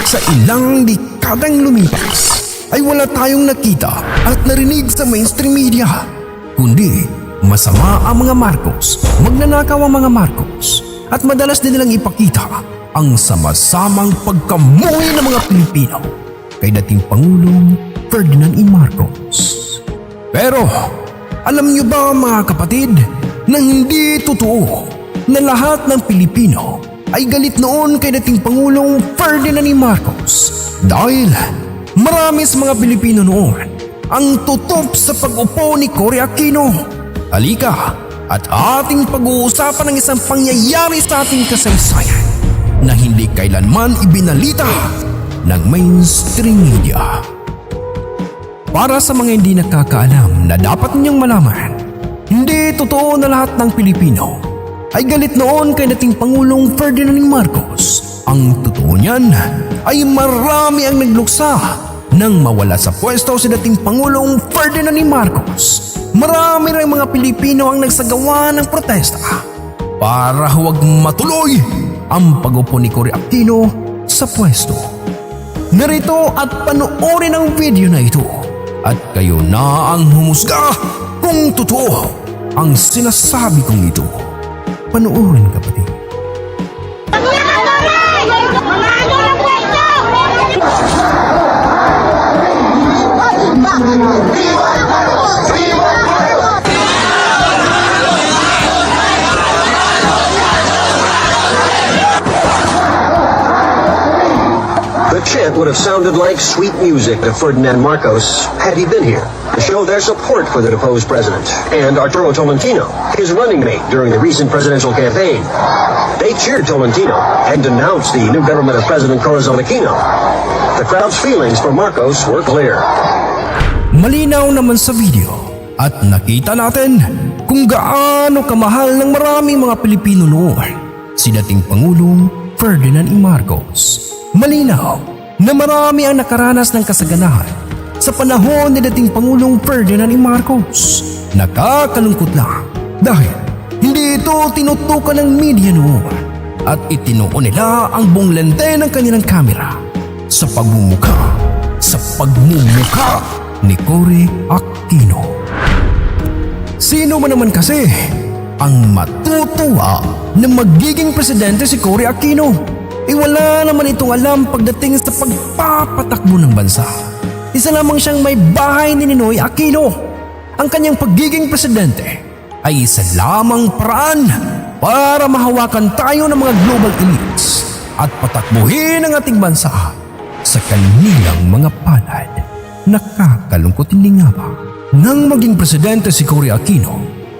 Sa ilang dekadang lumipas ay wala tayong nakita at narinig sa mainstream media, kundi masama ang mga Marcos, magnanakaw ang mga Marcos, at madalas din nilang ipakita ang sama-samang pagkamuhi ng mga Pilipino kay dating Pangulong Ferdinand E. Marcos. Pero alam niyo ba mga kapatid na hindi totoo na lahat ng Pilipino ay galit noon kay dating Pangulong Ferdinand E. Marcos dahil marami sa mga Pilipino noon ang tutop sa pag-upo ni Cory Aquino. Halika at ating pag-uusapan ng isang pangyayari sa ating kasaysayan na hindi kailanman ibinalita ng mainstream media. Para sa mga hindi nakakaalam na dapat ninyong malaman, hindi totoo na lahat ng Pilipino ay galit noon kay dating Pangulong Ferdinand E. Marcos. Ang totoo niyan ay marami ang nagluksa nang mawala sa pwesto si dating Pangulong Ferdinand E. Marcos. Marami rin mga Pilipino ang nagsagawa ng protesta para huwag matuloy ang pag-upo ni Cory Aquino sa pwesto. Narito at panoorin ang video na ito at kayo na ang humusga kung totoo ang sinasabi kong ito. Panoorin, kapatid. The chant would have sounded like sweet music to Ferdinand Marcos had he been here to show their support for the deposed president and Arturo Tolentino, his running mate during the recent presidential campaign. They cheered Tolentino and denounced the new government of President Corazon Aquino. The crowd's feelings for Marcos were clear. Malinaw naman sa video at nakita natin kung gaano kamahal ng maraming mga Pilipino noon si dating Pangulong Ferdinand E. Marcos. Malinaw na marami ang nakaranas ng kasaganahan sa panahon ni dating Pangulong Ferdinand E. Marcos. Nakakalungkot lang dahil hindi ito tinutukan ng media noon at itinuon nila ang buong lente ng kanilang kamera sa pagmumukha ni Cory Aquino. Sino man naman kasi ang matutuwa na magiging presidente si Cory Aquino? Wala naman itong alam pagdating sa pagpapatakbo ng bansa. Isa lamang siyang may bahay ni Ninoy Aquino. Ang kanyang pagiging presidente ay isa lamang paraan para mahawakan tayo ng mga global elites at patakbuhin ang ating bansa sa kanilang mga palad. Nakakalungkot hindi nga ba? Nang maging presidente si Cory Aquino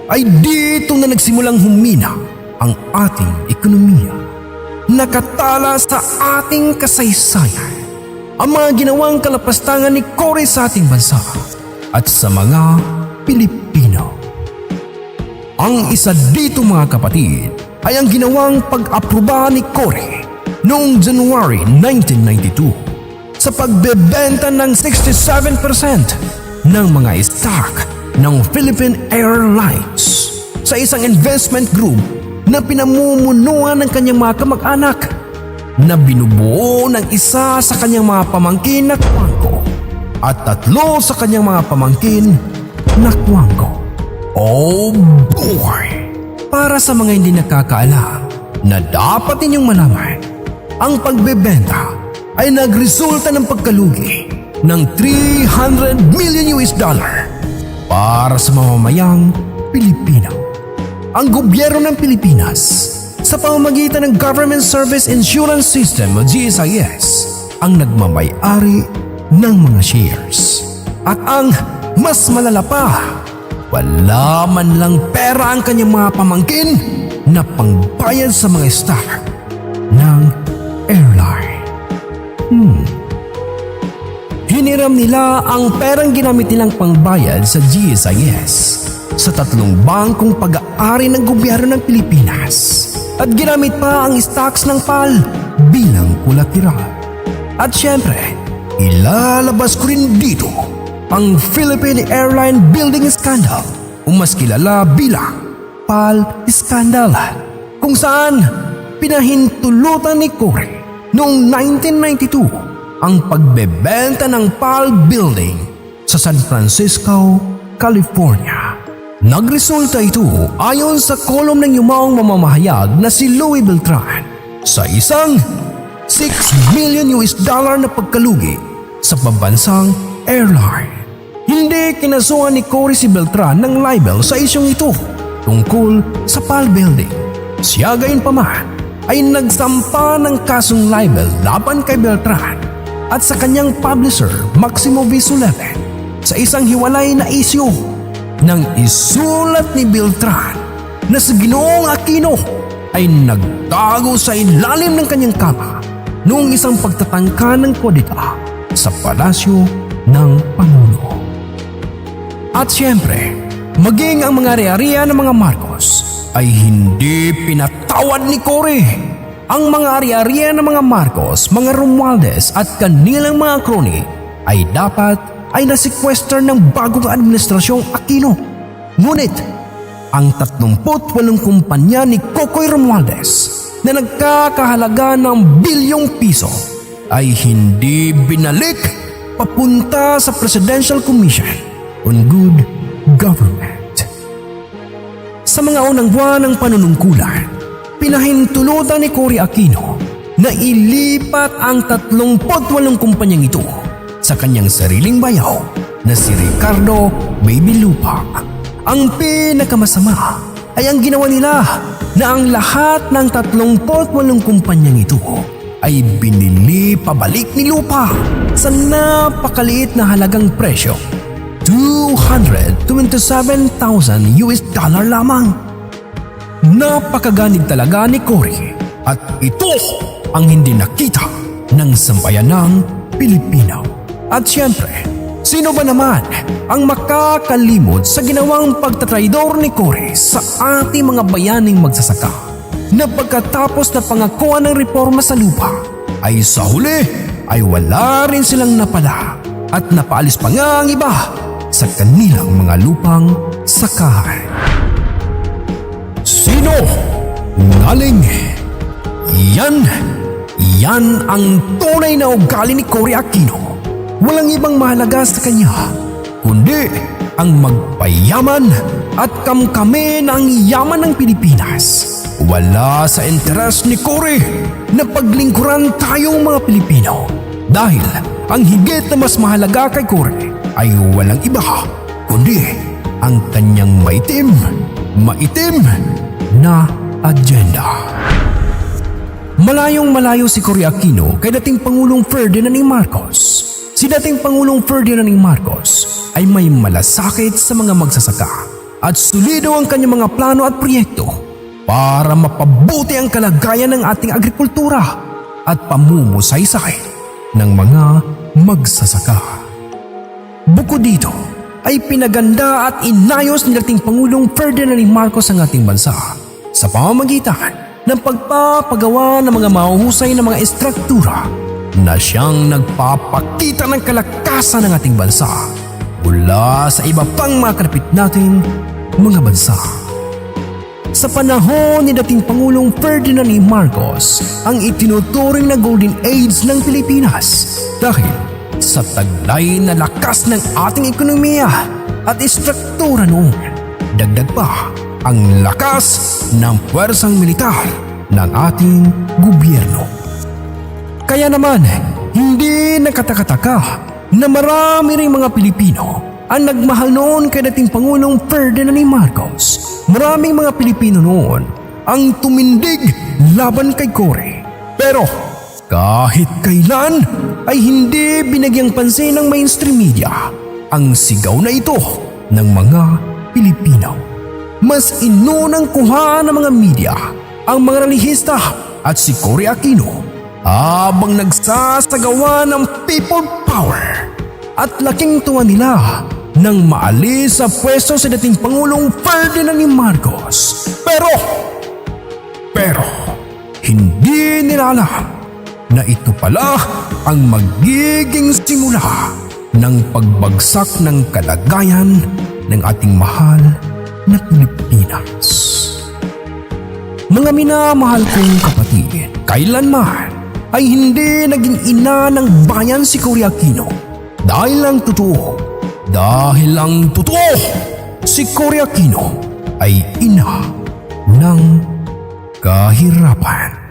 ay dito na nagsimulang humina ang ating ekonomiya. Nakatala sa ating kasaysayan ang mga ginawang kalapastangan ni Cory sa ating bansa at sa mga Pilipino. Ang isa dito mga kapatid ay ang ginawang pag-aproba ni Cory noong January 1992 sa pagbebenta ng 67% ng mga stock ng Philippine Airlines sa isang investment group na pinamumunuan ng kanyang mga kamag-anak na binubuo ng isa sa kanyang mga pamangkin na Kuangko at 3 sa kanyang mga pamangkin na Kuangko. Oh boy! Para sa mga hindi nakakaalam na dapat ninyong malaman, ang pagbebenta ay nagresulta ng pagkalugi ng $300 million para sa mamamayang Pilipino. Ang gobyerno ng Pilipinas sa pamamagitan ng Government Service Insurance System o GSIS ang nagmamay-ari ng mga shares. At ang mas malala pa, wala man lang pera ang kanyang mga pamangkin na pangbayad sa mga stock ng airline. Hiniram nila ang perang ginamit nilang pangbayad sa GSIS sa 3 bangkong pag-aari ng gobyerno ng Pilipinas at ginamit pa ang stocks ng PAL bilang kolateral. At syempre, ilalabas ko rin dito ang Philippine Airline Building Scandal o mas kilala bilang PAL Scandal, kung saan pinahintulutan ni Cory noong 1992 ang pagbebenta ng PAL Building sa San Francisco, California. Nagresulta ito ayon sa kolom ng yumaong mamamahayag na si Louis Beltran sa isang $6 million na pagkalugi sa pambansang airline. Hindi kinasuhan ni Cory si Beltran ng libel sa isyong ito tungkol sa PAL Building. Siya gayunpaman ay nagsampa ng kasong libel laban kay Beltran at sa kanyang publisher Maximo V. Sullivan sa isang hiwalay na isyu nang isulat ni Beltran na si Ginoong Aquino ay nagtago sa ilalim ng kanyang kama noong isang pagtatangka ng kodita sa palasyo ng Pangulo. At siyempre, maging ang mga ari-ariya ng mga Marcos ay hindi pinatawad ni Cory. Ang mga ari-ariya ng mga Marcos, mga Romualdez at kanilang mga kroni ay dapat ay nasekwester ng bagong administrasyong Aquino. Ngunit, ang 38 kumpanya ni Kokoy Romualdez na nagkakahalaga ng bilyong piso ay hindi binalik papunta sa Presidential Commission on Good Government. Sa mga unang buwan ng panunungkulan, pinahintulutan ni Cory Aquino na ilipat ang 38 kumpanyang ito sa kanyang sariling bayaw na si Ricardo Baby Lupa. Ang pinakamasama ay ang ginawa nila na ang lahat ng 38 kumpanyang ito ay binili pabalik ni Lupa sa napakaliit na halagang presyo, $227,000 lamang. Napakaganib talaga ni Cory at ito ang hindi nakita ng sambayanang Pilipino. At siyempre, sino ba naman ang makakalimot sa ginawang pagtatraidor ni Cory sa ating mga bayaning magsasaka na pagkatapos na pangakuan ng reforma sa lupa ay sa huli ay wala rin silang napala at napaalis pa nga ang iba sa kanilang mga lupang sakahan. Sino? Ngaling. Yan ang tunay na ugali ni Cory Aquino. Walang ibang mahalaga sa kanya, kundi ang magpayaman at kamkamin ang yaman ng Pilipinas. Wala sa interes ni Cory na paglingkuran tayong mga Pilipino dahil ang higit na mas mahalaga kay Cory ay walang iba kundi ang kanyang maitim na agenda. Malayong malayo si Cory Aquino kay dating Pangulong Ferdinand E. Marcos. Si dating Pangulong Ferdinand E. Marcos ay may malasakit sa mga magsasaka at solido ang kanyang mga plano at proyekto para mapabuti ang kalagayan ng ating agrikultura at pamumusaysay ng mga magsasaka. Bukod dito ay pinaganda at inayos ni dating Pangulong Ferdinand E. Marcos ang ating bansa sa pamamagitan ng pagpapagawa ng mga mahuhusay na mga estruktura na siyang nagpapakita ng kalakasan ng ating bansa mula sa iba pang mga kalapit nating mga bansa. Sa panahon ni dating Pangulong Ferdinand E. Marcos, ang itinuturing na Golden Age ng Pilipinas dahil sa taglay na lakas ng ating ekonomiya at estruktura noon. Dagdag pa ang lakas ng puwersang militar ng ating gobyerno. Kaya naman, hindi nakatakataka na marami ring mga Pilipino ang nagmahal noon kay dating Pangulong Ferdinand E. Marcos. Maraming mga Pilipino noon ang tumindig laban kay Cory. Pero kahit kailan ay hindi binagyang pansin ng mainstream media ang sigaw na ito ng mga Pilipino. Mas inunang kuha ng mga media ang mga relihista at si Cory Aquino habang nagsasagawa ng people power at laking tuwa nila nang maalis sa pwesto si dating Pangulong Ferdinand E. Marcos. Pero hindi nila alam na ito pala ang magiging simula ng pagbagsak ng kalagayan ng ating mahal na Pilipinas. Mga minamahal kong kapatid, kailanman ay hindi naging ina ng bayan si Cory Aquino. Dahil ang totoo, si Cory Aquino ay ina ng kahirapan.